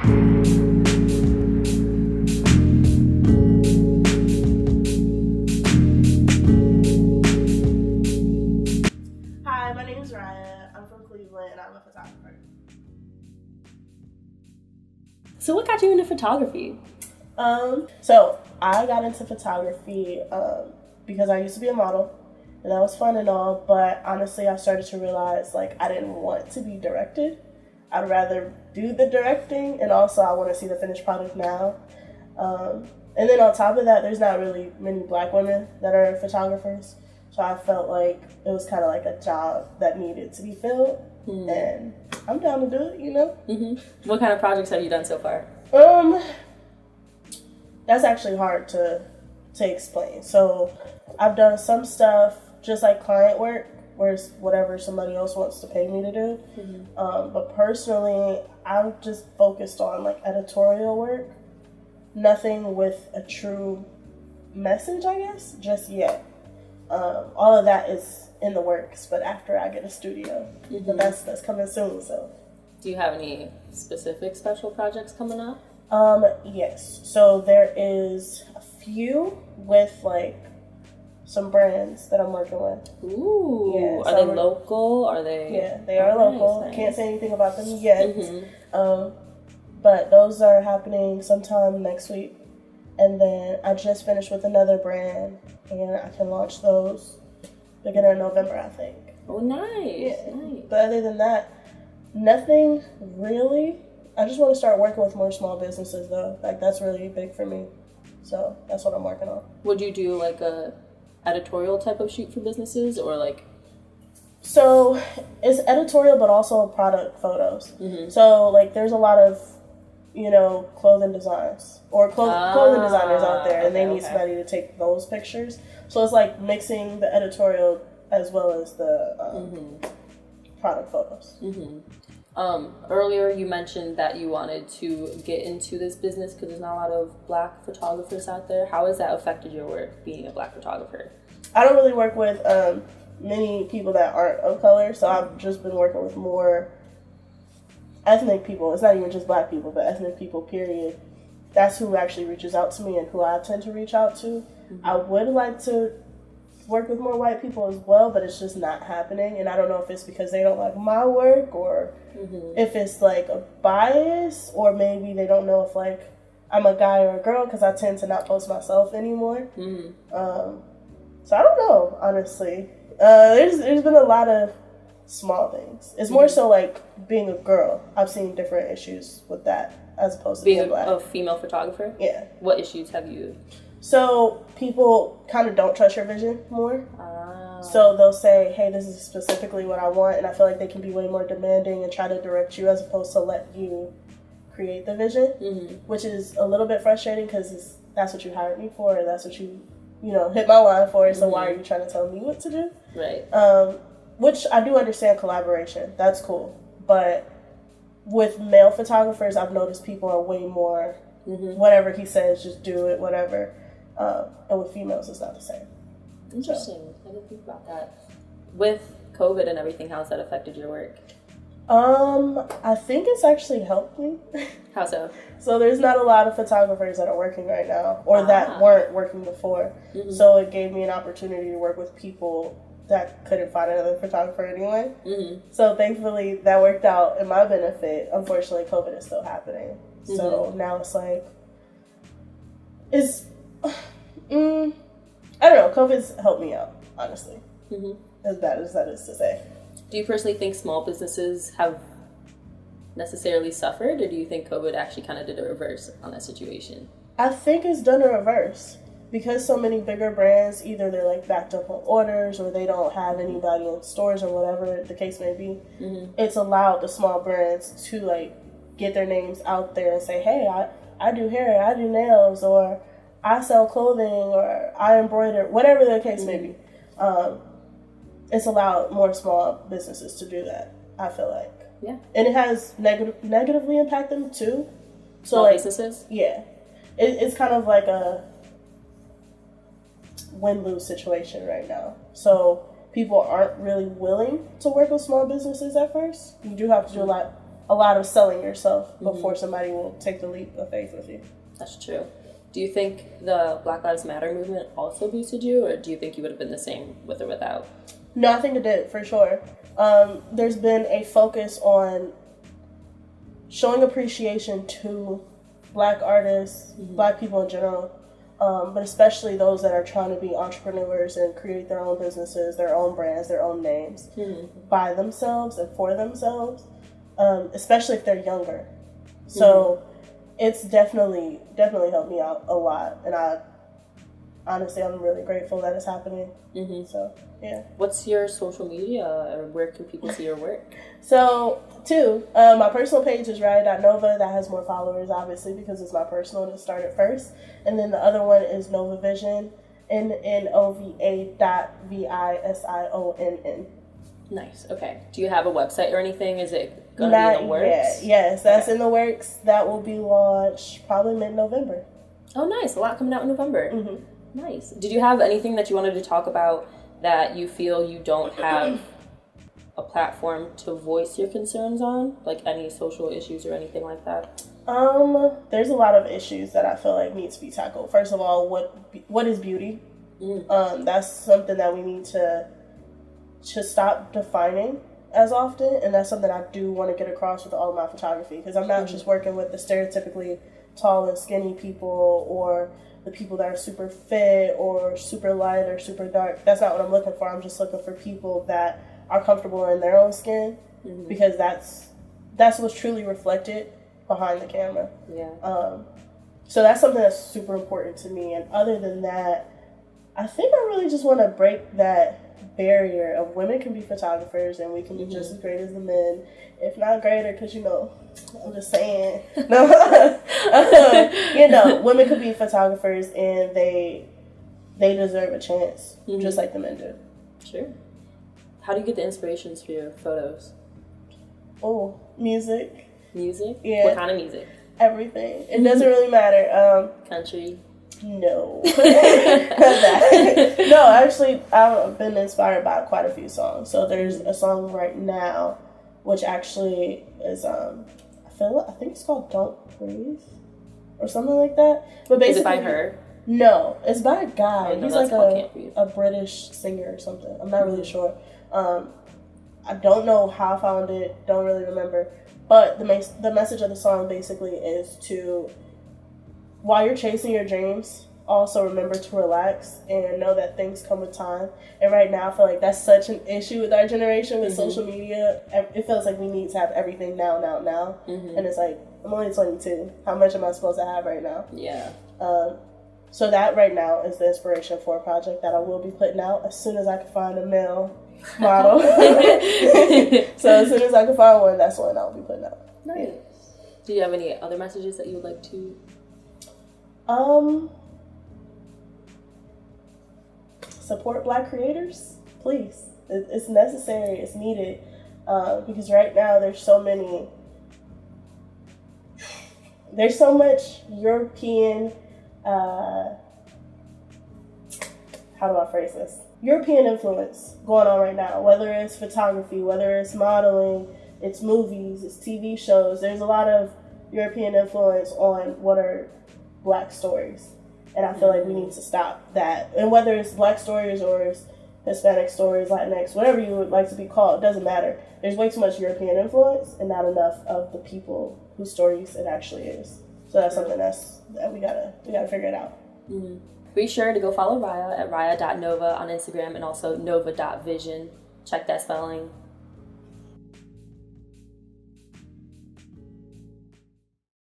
Hi, my name is Raya. I'm from Cleveland and I'm a photographer. So what got you into photography? So I got into photography because I used to be a model, and that was fun and all, but honestly I started to realize like I didn't want to be directed. I'd rather do the directing, and also I want to see the finished product now. And then on top of that, there's not really many black women that are photographers, so I felt like it was kind of like a job that needed to be filled, and I'm down to do it, you know? Mm-hmm. What kind of projects have you done so far? That's actually hard to explain. So I've done some stuff just like client work, where it's whatever somebody else wants to pay me to do. But personally, I'm just focused on like editorial work. Nothing with a true message, I guess, just yet. All of that is in the works, but after I get a studio, but that's coming soon. So, do you have any specific special projects coming up? Yes. So there is a few with like some brands that I'm working with. Ooh. Yeah, are they local? Are they? Yeah, they are local. Nice. Can't say anything about them yet. But those are happening sometime next week. And then I just finished with another brand, and I can launch those beginning of November, I think. Oh, nice. Yeah. Nice. But other than that, nothing really. I just want to start working with more small businesses, though. Like, that's really big for me. So that's what I'm working on. Would you do like a editorial type of shoot for businesses, or like? So it's editorial, but also product photos. So like, there's a lot of, clothing designs or clothing designers out there, and they need somebody to take those pictures. So it's like mixing the editorial as well as the product photos. Earlier you mentioned that you wanted to get into this business because there's not a lot of black photographers out there. How has that affected your work, being a black photographer? I don't really work with many people that aren't of color, so I've just been working with more ethnic people. It's not even just black people, but ethnic people, period. That's who actually reaches out to me and who I tend to reach out to. I would like to work with more white people as well, but it's just not happening. And I don't know if it's because they don't like my work, or if it's like a bias, or maybe they don't know if like I'm a guy or a girl, because I tend to not post myself anymore. So I don't know, honestly. There's been a lot of small things. It's more so like being a girl. I've seen different issues with that as opposed to being black. A female photographer? Yeah. What issues have you? So people kind of don't trust your vision more. So they'll say, hey, this is specifically what I want, and I feel like they can be way more demanding and try to direct you as opposed to let you create the vision, which is a little bit frustrating because that's what you hired me for, and that's what you hit my line for, so why are you trying to tell me what to do? Right. Which I do understand collaboration. That's cool. But with male photographers, I've noticed people are way more, whatever he says, just do it, whatever. And with females, it's not the same. Interesting. I didn't think about that. With COVID and everything, how's that affected your work? I think it's actually helped me. How so? So there's not a lot of photographers that are working right now, or that weren't working before. So it gave me an opportunity to work with people that couldn't find another photographer anyway. So thankfully that worked out in my benefit. Unfortunately, COVID is still happening. So now it's like, I don't know, COVID's helped me out, honestly. As bad as that is to say. Do you personally think small businesses have necessarily suffered, or do you think COVID actually kind of did a reverse on that situation? I think it's done a reverse. Because so many bigger brands, either they're like backed up on orders, or they don't have anybody in stores, or whatever the case may be, it's allowed the small brands to like get their names out there and say, hey, I do hair, I do nails, or I sell clothing, or I embroider, whatever the case may be. It's allowed more small businesses to do that, I feel like. Yeah. And it has negatively impacted them too. So small like, businesses? Yeah. It's kind of like a win-lose situation right now. So people aren't really willing to work with small businesses at first. You do have to do a lot a lot of selling yourself before somebody will take the leap of faith with you. That's true. Do you think the Black Lives Matter movement also boosted you, or do you think you would have been the same with or without? No, I think it did, for sure. There's been a focus on showing appreciation to Black artists, Black people in general, but especially those that are trying to be entrepreneurs and create their own businesses, their own brands, their own names by themselves and for themselves, especially if they're younger. So it's definitely helped me out a lot, and honestly, I'm really grateful that it's happening. So, yeah. What's your social media, or where can people see your work? So, my personal page is Raya.Nova. That has more followers, obviously, because it's my personal and it started first. And then the other one is Nova Vision, NNOVA.VISIONN. Nice. Okay. Do you have a website or anything? Is it going to be in the works? Yet. Yes, that's in the works. That will be launched probably mid-November. Oh, nice. A lot coming out in November. Nice. Did you have anything that you wanted to talk about that you feel you don't have a platform to voice your concerns on? Like any social issues or anything like that? There's a lot of issues that I feel like need to be tackled. First of all, what is beauty? That's something that we need to stop defining as often, and that's something I do want to get across with all of my photography, because I'm not just working with the stereotypically tall and skinny people, or the people that are super fit or super light or super dark. That's not what I'm looking for. I'm just looking for people that are comfortable in their own skin, because that's what's truly reflected behind the camera. So that's something that's super important to me. And other than that, I think I really just want to break that barrier of women can be photographers and we can be just as great as the men, if not greater, because I'm just saying, women could be photographers and they deserve a chance, just like the men do. Sure. How do you get the inspirations for your photos? Oh, music. Music? Yeah. What kind of music? Everything. It doesn't really matter. Country? No. No, actually, I've been inspired by quite a few songs. So there's a song right now, which actually is, I think it's called Don't Breathe, or something like that. But basically, is it by her? No, it's by a guy. Oh, no, he's like a British singer or something. I'm not really sure. I don't know how I found it. Don't really remember. But the message of the song basically is to, while you're chasing your dreams, also remember to relax and know that things come with time. And right now, I feel like that's such an issue with our generation with social media. It feels like we need to have everything now. And it's like, I'm only 22. How much am I supposed to have right now? Yeah. So that right now is the inspiration for a project that I will be putting out as soon as I can find a male model. So as soon as I can find one, that's one I'll be putting out. Nice. Yeah. Do you have any other messages that you would like to? Support Black creators, please. It's necessary. It's needed, because right now there's so much European. How do I phrase this? European influence going on right now, whether it's photography, whether it's modeling, it's movies, it's TV shows. There's a lot of European influence on what are Black stories. And I feel like we need to stop that. And whether it's Black stories or it's Hispanic stories, Latinx, whatever you would like to be called, doesn't matter. There's way too much European influence and not enough of the people whose stories it actually is. So that's something that we gotta figure it out. Be sure to go follow Raya at Raya.Nova on Instagram and also Nova.Vision. Check that spelling.